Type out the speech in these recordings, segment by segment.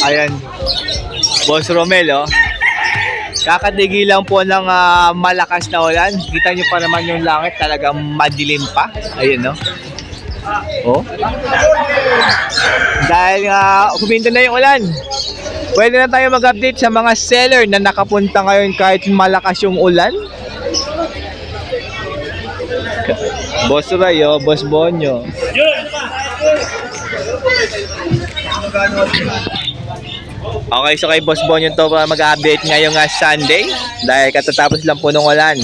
Ayan. Boss Romel, oh. Kakadigi lang po ng malakas na ulan. Kita nyo pa naman yung langit, talagang madilim pa. Ayun, no? Oh. Dahil huminto na yung ulan, pwede na tayo mag-update sa mga seller na nakapunta ngayon kahit malakas yung ulan. Boss Ray, oh, Boss Bonyo. Okay, so kay Boss Bonyo to mag-update ngayong Sunday dahil katatapos lang po ng ulan.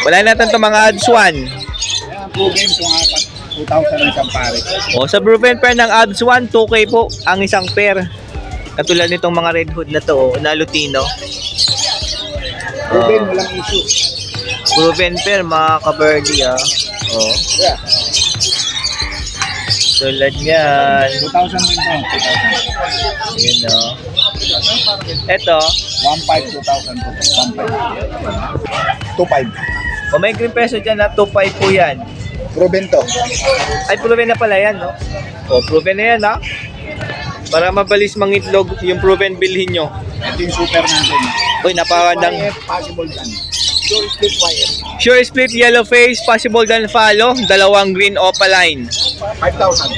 Wala natin itong mga odds 1. Proven kung apat, 2,000 ang isang pare. O, sa proven pair ng odds 1, 2K po ang isang pair. Katulad nitong mga red hood na to, na Lutino. Proven, walang issue. Proven pair, mga ka-birdie, ah. O. Yeah. Tulad yan. 2,000 din to. 2,000. Yun, no. Eto, 1,500, 2,000. 1,500. 2,500. o may green peso dyan na 2.5 po yan. Proven to. Ay, proven na pala yan, no? O, proven na yan, ha? Para mabalis mangitlog yung proven bilhin nyo. Ito yung super natin. Uy, napakagandang. YF, possible done. Sure split YF. Sure split yellow face, possible dan follow, dalawang green opaline. 5,000.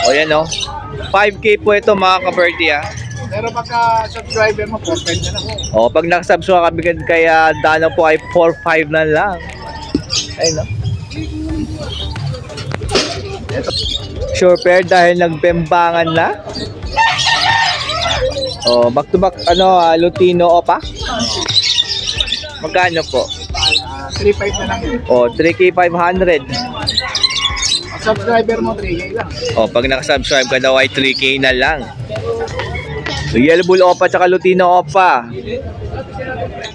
O yan, no? 5K po ito, mga ka-birdie, ha? Pero pagka subscriber mo, 4,500 na lang. O, pag nakasubscribe ka bigyan kaya Dano po ay 4.5 na lang. Ay, no? Sure pair dahil nagbembangan na. O, back to back, Lutino Opa. Magkano po? 3,500 na lang yun. O, 3K 500. Ang subscriber mo, 3K lang. O, pag nakasubscribe ka daw ay 3K na lang. So, Yellow Bull Opa tsaka Lutino Opa.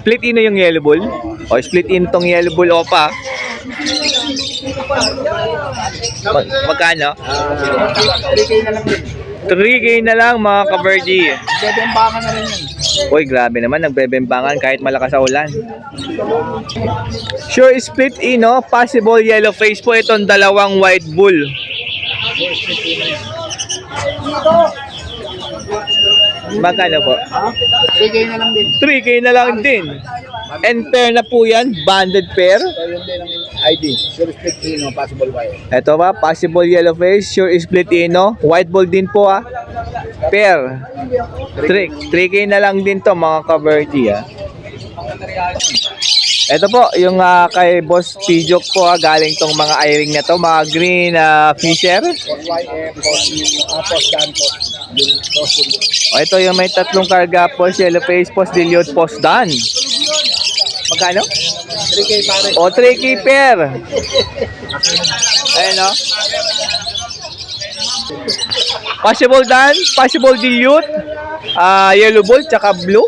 Split ino yung Yellow Bull. O, split in tong Yellow Bull Opa. Magkano? 3K na lang din. 3K na lang, mga ka-birdie. Bebembangan na rin yun. Uy, grabe naman, nagbebembangan kahit malakas sa ulan. Sure split ino, possible yellow face po itong dalawang white bull. Magkano po? 3K na lang din. 3K na lang din. And pair na po yan, banded pair. So yun din ang ID. Sure split Ino, possible YF. Ito ba, possible yellow face, sure split ino, white bull din po pair. 3K na lang din to, mga ka-birdie, Ito po, yung kay Boss Pijok po, galing tong mga eye-ring na to, mga green fisher. Post YF, post Dan, post. O, ito yung may tatlong karga, post yellow face, post dilute, post dan. Magkano? 3K pare. O, 3K pair. Ayan, no? Possible dan, possible dilute, yellow ball, tsaka blue.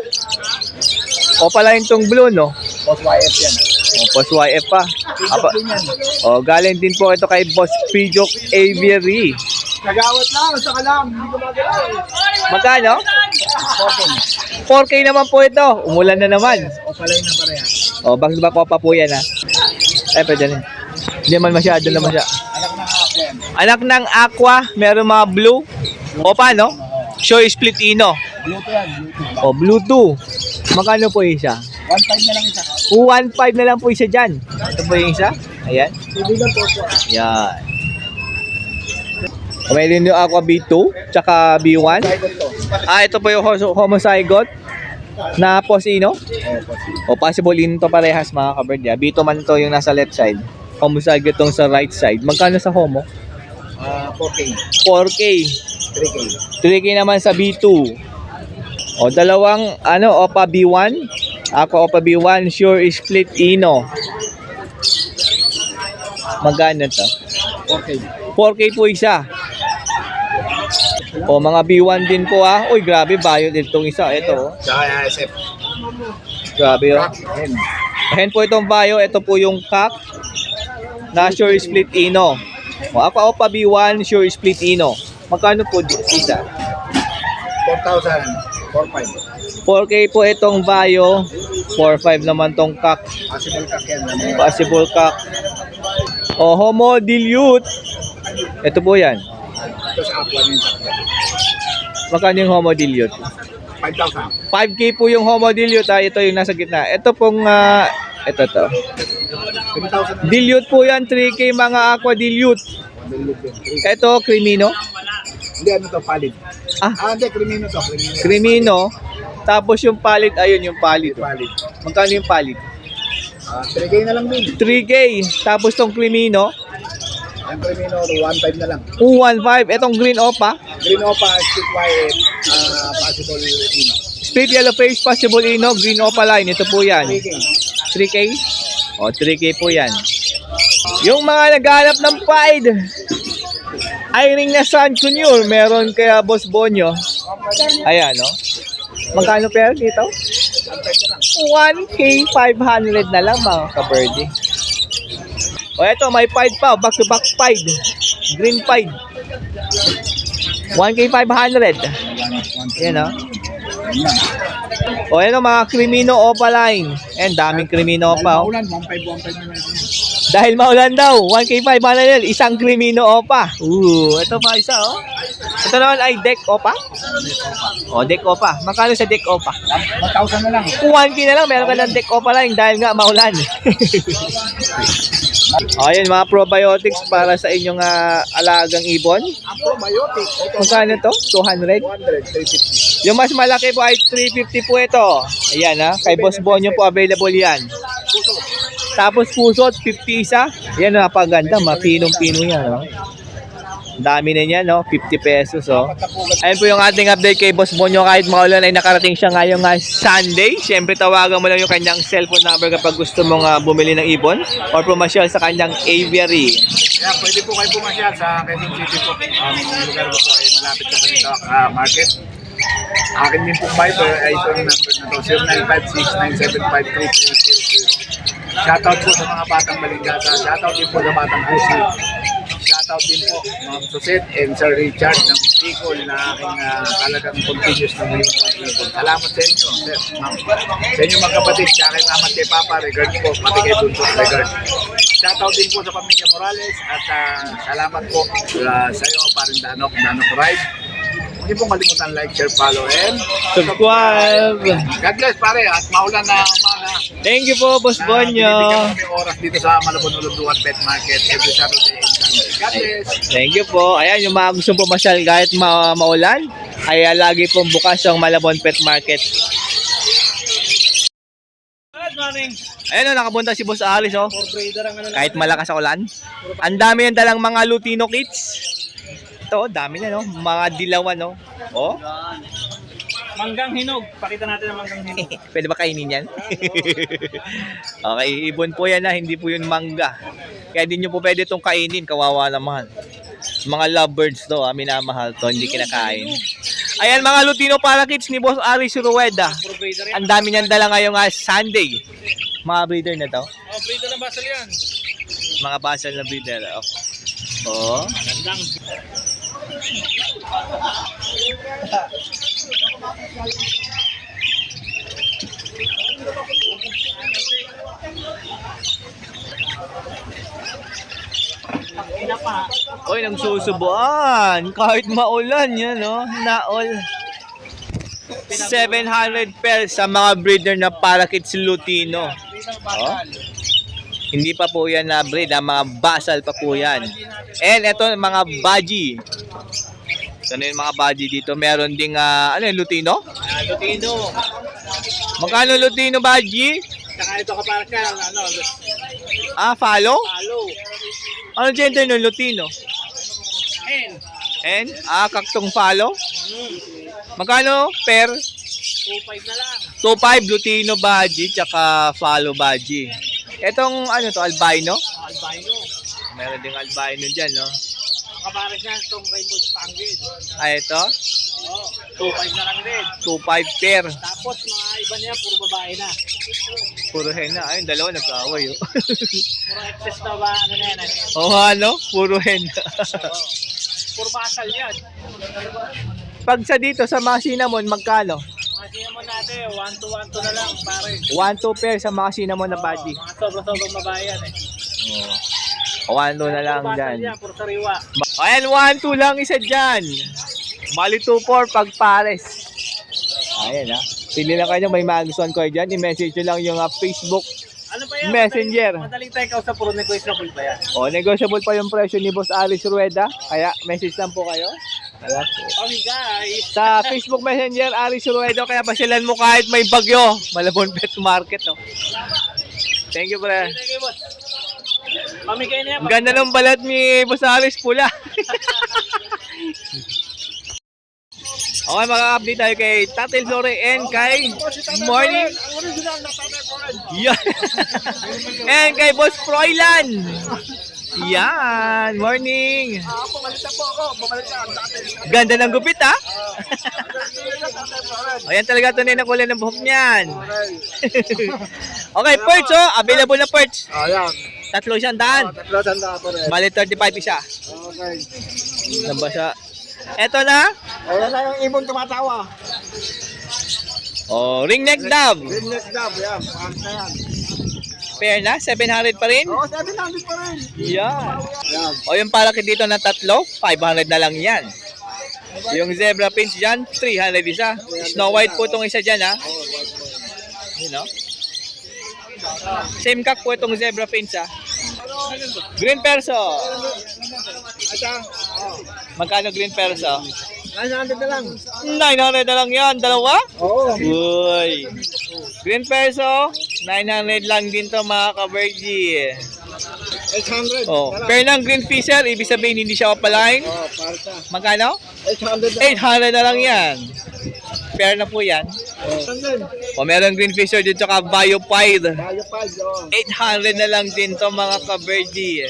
O, pala yung tong blue, no? Post YF yan. O, post YF pa. Pijok din yan. O, galing din po ito kay Boss Pijok Aviary. Nagawat lang, saka lang. Hindi ko magalaw. Magkano? 4K. 4K naman po ito. Umulan na naman. O palay na pareha. O, back to back pa po yan, ha? Eh, pwede rin. Hindi naman masyado naman siya. Anak na nga yan. Anak ng aqua, meron mga blue. O, paano? Show split ino. Blue to yan. O, blue 2. Magkano po isa? 1,500 na lang isa. 1.5 na lang po isa dyan. Ito po yung isa. Ayan. Ibigan po po. Yan. May linya aqua B2, tsaka B1. Cycle to. Ito po yung homozygote na posino. O possible in to parehas, mga kaberdya. B2 man to yung nasa left side. Homozygote tong sa right side. Magkano sa homo? 4K. 4K. 3K. 3K naman sa B2. O dalawang Opa B1. Ako Opa B1, sure split ino. Magkano to? 4K. 4K po isa. O mga B1 din po, Uy, grabe, bayo din itong isa. Ito, Tsaka SF. grabe, Hen. Ayan po itong bio. Ito po yung cock na sure split ino. O ako pa B1, sure split ino. Magkano po isa? 4,000. 4,500. 4K po itong bio. 4.5 naman tong cock. Possible ka yan. Possible cock. O homo dilute. Ito po yan. Ito sa aqua na yung takbo. Magkano yung Homo dilute? 5,000. 5K po yung Homo dilute, ha? Ito yung nasa gitna. Ito pong, ito to. 3,000 na lang. Dilute po yan, 3K mga aqua dilute. Ito, Crimino. Hindi, ano to, palid. Ah. Hindi, Crimino to. Crimino. Crimino. Tapos yung palid, ayun yung palid. Palid. Magkano yung palid? 3K na lang din. 3K. Tapos tong Crimino, Ang Crimino, 1,500 na lang. 215. Etong Green Opa, Green Opa, Street White, possible Ino. Split Yellow Face, Possible Ino, Green Opa line. Ito po yan. 3K. 3K? O, 3K po yan. Yung mga naghanap ng Pride, Iring na San Junior, meron kaya Boss Bonyo. Ayan, no? Magkano pero dito? 1K 500 na lang mga ka-birdie. O eto, may Pride pa, back to back Pride. Green Pride. 1K 500. Yan, no? O ano mga Crimino Opa line. And daming Crimino Opa. Oh. Maulan, 1,500 na lang. Dahil maulan daw, 1K 500, isang Crimino Opa. Ito pa isa, oh. Ito naman ay Deck Opa. O, Deck Opa. Magkano sa Deck Opa? 1,000 na lang. 1K na lang, meron ka ng Deck Opa lang dahil nga maulan. O, yun, mga probiotics para sa inyong alagang ibon. Ang probiotic, Magkano to? 200? 200, 350. Yung mas malaki po ay 350 po ito. Ayan, ha. Kay Boss Bonyo po available yan. Tapos pusot, 50 isa. Yan, napaganda. Mapinong-pino yan, no? Dami na niyan, no? 50 pesos, oh. Ayun po yung ating update kay Boss Bonyo. Kahit maulan ay nakarating siya ngayong Sunday. Siyempre, tawagan mo lang yung kanyang cellphone number kapag gusto mong bumili ng ibon or pumasyal sa kanyang aviary. Kaya pwede po kayo pumasyal sa Quezon City po. Ang lugar ko po ay malapit sa Balita Market. Akin din pong Viber ay ito yung number na to, 0956-975-3300. Shoutout po sa mga batang Maligata. Shoutout din po sa batang Pusi. Shoutout din po Ma'am Suset and Sir Richard ng Bicol na aking talagang continuous na mga ibon. Salamat sa inyo, sir, ma'am. Sa inyo magkapatid, sa akin naman kay Papa, regard po, pati kay Buntot, regard. Shoutout din po sa pamilya Morales at salamat po sa iyo, paring Danok Ride. Hindi pong kalimutan like, share, follow, and Subscribe! God bless pare at maulan na umaga. Thank you po, Boss Bonyo! Binibigyan kami oras dito sa Malabon Ulunduan Pet Market every Saturday and Sunday. God bless! Thank you po. Ayan, yung mga gustong pumasyal kahit maulan, ay lagi pong bukas ang Malabon Pet Market. Good morning. Ayan o, nakapunta si Boss Aris, oh. For breeder ang ano Kahit malakas ang ulan. Ang dami yung dalang mga Lutino kits. Ito, dami na, no? Mga dilawan, no? Oh, Manggang hinog. Pakita natin ang manggang hinog. pwede ba kainin yan? Okay, ibon po yan na, hindi po yun mangga. Kaya di nyo po pwede itong kainin, kawawa naman. Mga lovebirds to, minamahal to, hindi kinakain. Ayan mga Lutino Parakeets ni Boss Aris Rueda. For breeder yan. Ang dami niyang dala ngayong Sunday. Mga breeder na to. Oh, breeder ng basal yan. Mga basal na breeder. Oh. Gandang. Oy, nagsusubuan. Kahit maulan yan, no? Naol. 700 pairs sa mga breeder na Parakeets Lutino. Oh. Hindi pa po yan na breed, mga basal pa po yan. And ito mga baji. Ito na yung mga baji dito. Meron ding, ano yung Lutino? Lutino. Magkano Lutino baji? Saka ito kaparak ka, ano, Follow? palo. Ano gender ng Lutino? And, And, kaktong follow? Magkano per? 2.5 na lang. 2.5 Lutino baji, tsaka follow baji. Etong, ano to, albino? Albino. Meron ding albino dyan, no? Kaparak niya itong rainbow spangled. Ito? Oh, 2.5 na lang din. 2.5 pair. Tapos mga iba niya, puro babae na. Puro henna. Ayun, dalawa nag-aaway, oh. Puro excess na ba, ano na yan? Oo, ano? Puro henna. Puro basal yan. Pag sa dito, sa mga cinnamon, magkano? Mga cinnamon natin, 1-2 na lang, pare. 1-2 pair sa mga cinnamon na body. Mga sobrang babae yan eh. O, 1-2 na lang Puro basal dyan. yan, puro sariwa. Ayan, 1-2 lang isa dyan. Bali 2-4 pag pares. Ayan ha. Pili lang kayo, may magustuhan ko dyan. I-message nyo lang yung Facebook Ano pa yan? Messenger. Madaling tayo kausap, puro negotiable pa yan. O, negotiable pa yung presyo ni Boss Aris Rueda. Kaya message lang po kayo. Ayan po. Pamigay. Sa Facebook Messenger, Aris Rueda. Kaya pasyalan mo kahit may bagyo. Malabon Pet Market. Oh. Thank you, pre. Thank you, boss. Pamigay na yan. Ang ganda ng balat ni Boss Aris, pula. Okay, maka-update tayo kay Tatil Flore and kay Morning. Ang original na Tatay Foreign. Yan. And kay Boss Froilan. Yan. Morning. Bumalik na po ako. Bumalik na ang dati. Ganda ng gupit, ha? Tatay Foreign. Ayan talaga tunay na kulay ng buhok niyan. Okay, perch, oh. Available na perch. Ayan. 300. Tatlo sanda po rin. Bali 35 isa. Okay. Nabasa. Eto na. Ayan na yung ibon tumatawa. Oh, ring neck dove. Rimnet dab. Yan. Pahas na yan. Pair na, 700 pa rin. Oo, 700 pa rin. Yan. Ayan. O yung palaki dito na tatlo, 500 na lang yan. Yung zebra pinch dyan, 300 isa. Snow white po itong isa dyan, ha? You know? Same cock po itong zebra pinch, ha? Green perso. Asa? Magkano green perso? 900 na lang. 900 na lang yan. Dalawa? Oo. Uy. Green perso, 900 lang din to mga ka-Virgie. 800. Oh, pair ng green fisher, ibig sabihin hindi siya opaline. Oh, parta. Magkano? 800 na. 800 na lang yan. Pair na po yan. O meron green fisher dito ka biopide. Bayo 5. 800 na lang din to mga ka-Virgie.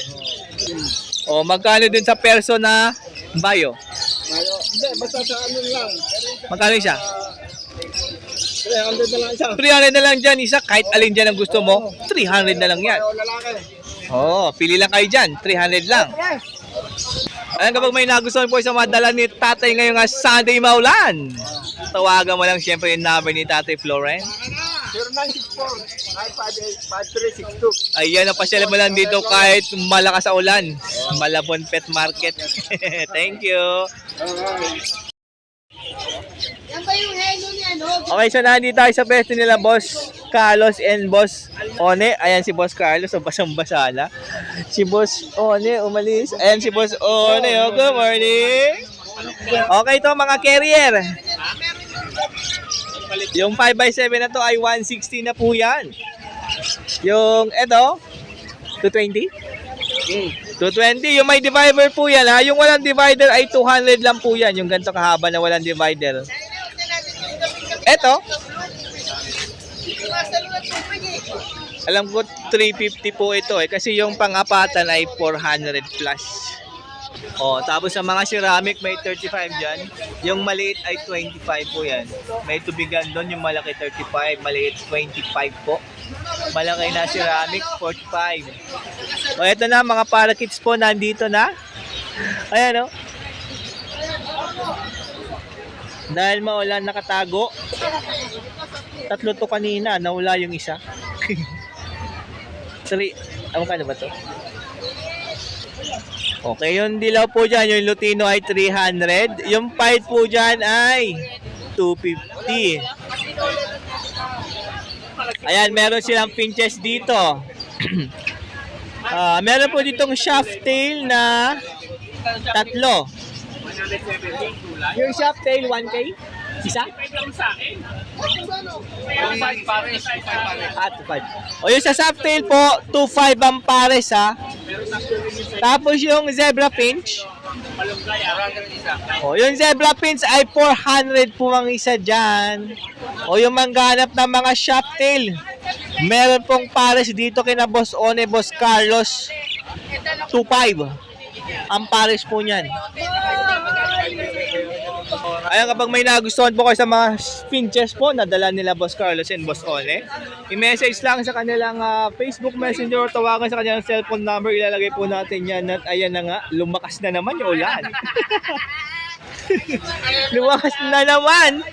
O magkano din sa perso na bio? Bayo. Hindi, basta sa ano lang. Magkano isa? 300 na lang isa. 300 na lang dyan isa. Kahit alin dyan ang gusto mo, 300 na lang yan. Bayo lalaki. Oo, pili lang kayo dyan. 300 lang. Ayan, kapag may nagustuhan po sa madala ni Tatay ngayong Sunday maulan, tawagan mo lang siyempre yung number ni Tatay Floren. 0964-958-5362. Ayan, napasyalan mo lang dito kahit malakas sa ulan. Malabon Pet Market. Thank you. Yan ba yung hello ni ano? Okay, so nandito tayo sa pwesto nila Boss Carlos and Boss One. Ayan si Boss Carlos, so basang-basa na. Si Boss One, umalis. Ayan si Boss One, oh, good morning. Okay to mga carrier. Yung 5x7 na to ay 160 na po yan. Yung eto, 220? 220. Yung may divider po yan, ha. Yung walang divider ay 200 lang po yan. Yung ganito kahaba na walang divider. Eto, alam ko 350 po ito eh. Kasi yung pang-apatan ay 400 plus. Oh, tapos sa mga ceramic may 35 dyan. Yung maliit ay 25 po yan. May tubigan doon, yung malaki 35, maliit 25 po. Malaki na ceramic 45. O eto na mga parakeets po nandito na. Ayan o. Dahil maulan nakatago. Tatlo to kanina, nawala yung isa. Sorry, ano ba to? Okay, yung dilaw po dyan, yung Lutino ay 300. Yung pied po dyan ay 250. Ayan, meron silang pinches dito. Meron po ditong shaft tail na tatlo. Yung shaft tail, 1K? Isa? At 5. O yung sa shaft tail po, 2.5 ang pares ha. Tapos yung zebra pinch. O yung zebra pinch ay 400 po ang isa dyan. O yung mangganap ng mga shaft tail. Meron pong pares dito kina Boss One, Boss Carlos. 2.5 ang pares po niyan. Ayan, kapag may nagustuhan po kayo sa mga pinches po, nadala nila Boss Carlos and Boss One, i-message lang sa kanilang Facebook Messenger o tawagan sa kanilang cellphone number. Ilalagay po natin yan. At ayan na nga, lumakas na naman yung ulan. Lumakas na naman.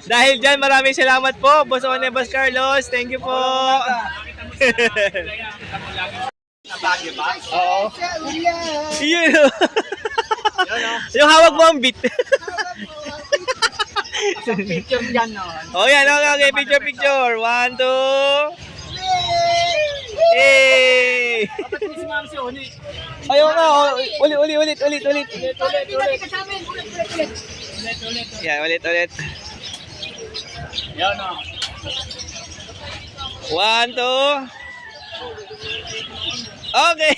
Dahil dyan, maraming salamat po, Boss One, Boss Carlos. Thank you po. Oo. Yun. Yung hawak mo ang beat. Picture dyan, no? Oh, yan. Okay. Picture. 1, 2. Hey! Dapat mo si Ma'am si Oni. Ayaw nga. Ulit. Ulit. Ka sa amin. Ulit. Yan, ulit. Yan, no? 1, 2. Okay.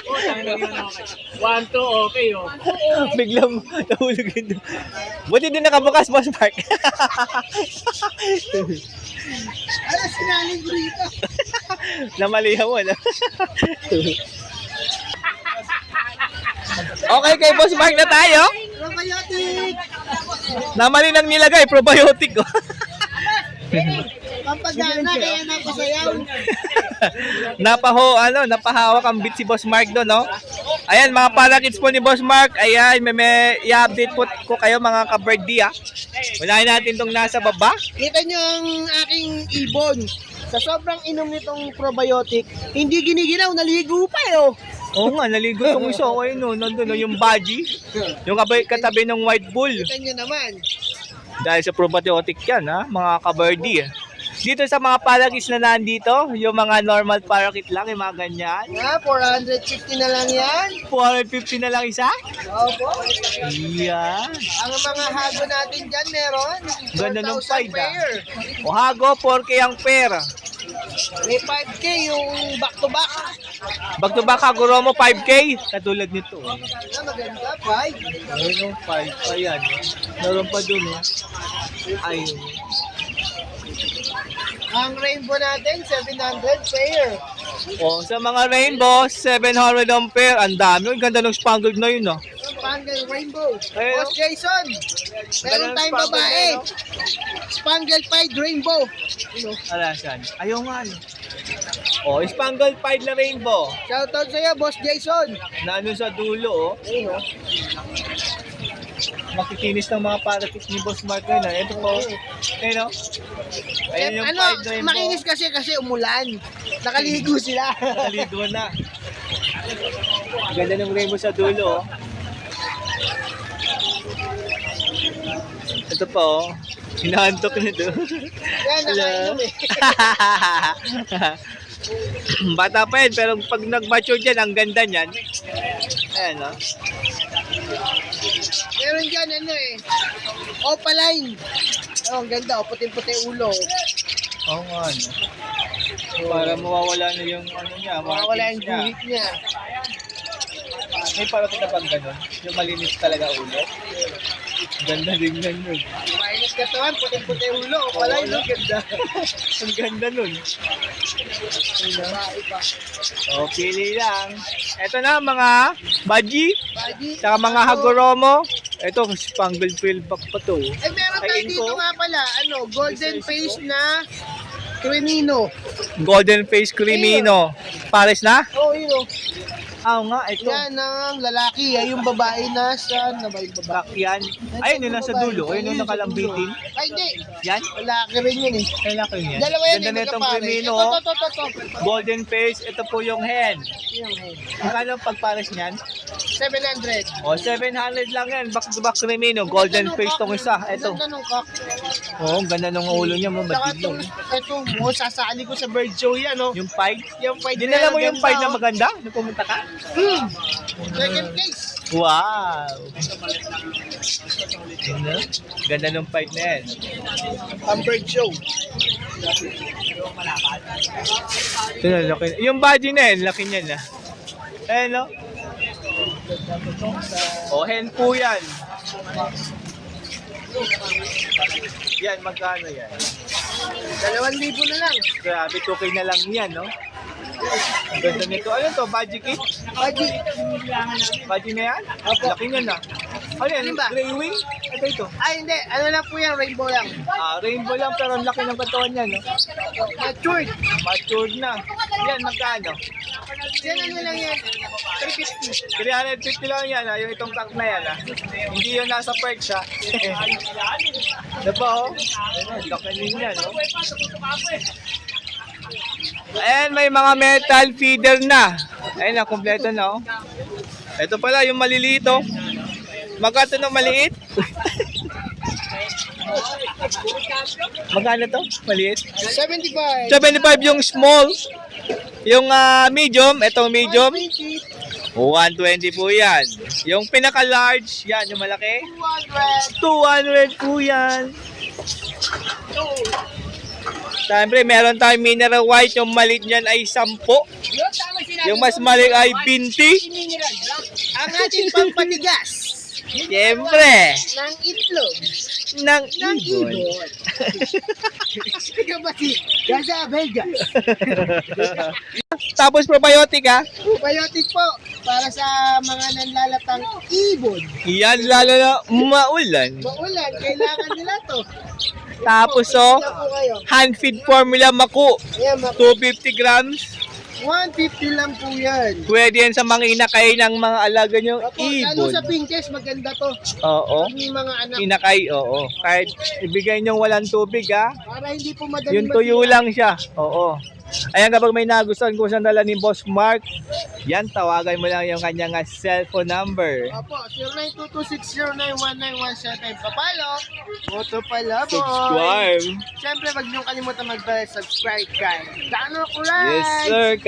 Oh, tangin na yun, okay. 1, 2, okay, oh. Biglang nahulog yun. Buti din nakabukas, Boss Mark. Ano sinaling ko rito? Namalihan mo, no? Okay, kay Boss Mark na tayo. Probiotic! Namali nang nilagay, probiotic. Oh. Pampagana, kaya napasayaw. Napahawak ang beat si Boss Mark doon, no? Ayan, mga palakits po ni Boss Mark. Ayan, may i-update po ko kayo mga ka-birthday, ah. Unahin natin tong nasa baba. Kita nyo ang aking ibon. Sa sobrang inom nitong probiotic, hindi giniginaw, naligo pa eh, oh. Oo nga, naligo tong isa. Okay, no? Nandun, no? Yung baji. Yung katabi ng white bull. Kita nyo naman. Dahil sa probiotic yan, ha? Mga ka-birdie. Dito sa mga palakis na nandito, yung mga normal parakeet lang, yung mga ganyan. Ha, 450 na lang yan. 450 na lang isa? Opo. Yan. Ang mga hago natin dyan meron. Ganda ng 4,000 side, ah. pair. O hago, 4K ang pera. May 5K yung back-to-back. Back to back, Haguro mo 5K. Katulad nito. Ah, maganda, 5. Ayun, 5 pa yan. Meron pa dun, eh. Ayun. Ang rainbow natin, 700 pair. O, sa mga rainbow, 700 ang pair. Ang dami. Ang ganda ng spangled na yun, ah. Spangled rainbow. Ayun. Boss Jason, meron ng tayong spangled babae. na, no? Spangled pied rainbow. Alasan. Ayaw nga, no? O, spangled pied na rainbow. Shoutout sa'yo, Boss Jason. Nano sa dulo, oh. Ayun, oh. Makikinis ng mga parakeet ni Boss Mark na. Ito po. Ayun, oh. Ayun yung Ano, pied rainbow. makinis kasi umulan. Nakaligo sila. Nakaligo na. Ganda ng rainbow sa dulo, oh. Ito pa, oh. Hinahantok nito. Yan, nakainom eh. Bata pa yan, pero pag nag-mature dyan, ang ganda niyan. Ayan, oh. Meron dyan, ano eh. Opaline. Oh, ang ganda, oh, puting-puti ulo. Oo nga, no. Para mawawala na yung ano niya, Wala yung markings niya. guhit niya. May para kita bang ganun? Yung malinis talaga ulo? Ganda din yan yun. Mainit ka to, puting-puti ulo. Opaline, no? Ganda. Ang ganda nun. Babae pa. O, pili lang. Ito na mga baji, Baji. saka mga hagoromo. Ito, spangled back pa to. Eh, meron tayo Kain dito ko. nga pala, ano, golden face na Cremino. Golden face crimino. Pares na? Oh, yun oh. Nga, ito. Yan ang lalaki, ay yung babae nasa, na ba yung babae? Back yan. Ayun, yun nasa dulo. Ayun, yung nakalambitin. Ay, hindi. Yan? Lalaki rin yun eh. Kailan yan? Dalawa yan Ganda eh, na itong magkapare. crimino. Ito. Golden face. Ito po yung hen. Yan eh. Magkano ang pagpares niyan? 700. O, 700 lang yan. Back to back crimino. Golden face tong isa. Ito. Ganda nung cock. Oo, ang ganda ng ulo niya. Saka Mabadilong. ito, mo, sasali ko sa bird show yan, oh. Yung pied. Yung fight Dinala mo yung pied na oh. maganda? Nung pumunta ka? Second case. Wow! Ganda. Ganda ng pied na yan. Ang bird show. Ito na, laki. Yung body na yan, laki niyan na. Eh, no? O, hen po yan. Yan, magkano yan? 2,000 na lang. Grabe, 2K na lang yan, no? Ang ganda nito. Ano to? Baji kit? Baji. Baji na yan? Opo. Laki niyan na. Ano yan? Alin ba? Gray wing? Ito ito. Ay, hindi. Ano lang po yan, rainbow lang. Rainbow lang pero ang laki ng katawan niya, no? Matured. Matured na. Yan, magkano? Yan, ano lang yan. 350. 350 lang yan, yung itong pack na yan, Hindi yun nasa perch, ha? Diba, oh? Ayun, laki din yan, no? Ayan, may mga metal feeder na. Ayun na, kompleto na, oh. Ito pala, yung malilito. Magkano ng maliit? Magkano to? Maliit? 75. 75 yung small. Yung medium, etong medium, 120. 120 po yan. Yung pinaka-large, yan, yung malaki, 200 200. po yan. Siyempre, meron tayong mineral white. Yung maliit niyan ay 10. Yung mas maliit ay 20. Ang ating pampatigas Siyempre, ng itlog ng ng ibon. ibon. Ikaw ba si Gaza Vegas? Tapos probiotic ha. Probiotic po para sa mga nanlalatang ibon. Yan lalo na maulan. Maulan, kailangan nila to. Tapos oh, Ito po kayo. hand feed formula maku. Ayan, 250 grams. 150 lang po yan. Pwede yan sa mga inakay ng mga alaga niyong Opo, lalo ibon. sa pinches, maganda to. Oo. Yung mga anak, Inakay, oo. Kahit ibigay niyong walang tubig ha. para hindi po madali Yung tuyo masira. lang siya. Oo. Ayan, kapag may nagustuhan kung saan dala ni Boss Mark, yan, tawagan mo lang yung kanyang cellphone number. Opo, 092260919175. Papalo, Moto pala po. Subscribe. Siyempre, wag niyong kalimutan mag-subscribe guys. Dano ko lang. Yes, sir.